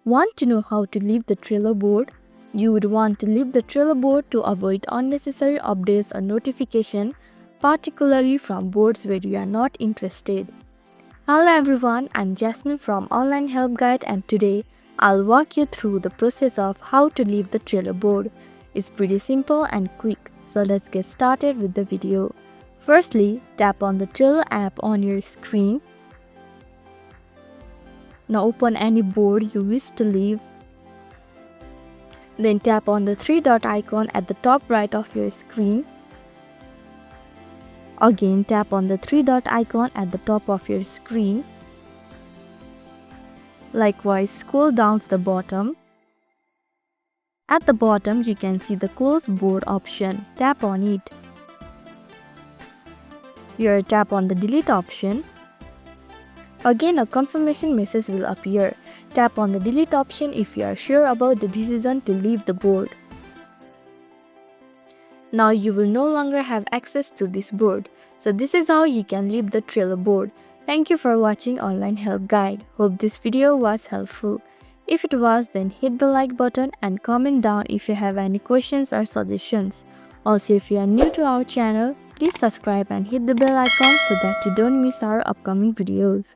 Want to know how to leave the Trello board? You would want to leave the Trello board to avoid unnecessary updates or notification, particularly from boards where you are not interested. Hello everyone, I'm Jasmine from Online Help Guide, and today I'll walk you through the process of how to leave the Trello board. It's pretty simple and quick, so let's get started with the video. Firstly, tap on the Trello app on your screen. Now open any board you wish to leave. Then tap on the three dot icon at the top right of your screen. Again, tap on the three dot icon at the top of your screen. Likewise, scroll down to the bottom. At the bottom, you can see the Close Board option. Tap on it. Here, tap on the Delete option. Again, a confirmation message will appear. Tap on the Delete option if you are sure about the decision to leave the board. Now you will no longer have access to this board. So this is how you can leave the Trello board. Thank you for watching Online Help Guide. Hope this video was helpful. If it was, then hit the like button and comment down if you have any questions or suggestions. Also, if you are new to our channel, please subscribe and hit the bell icon so that you don't miss our upcoming videos.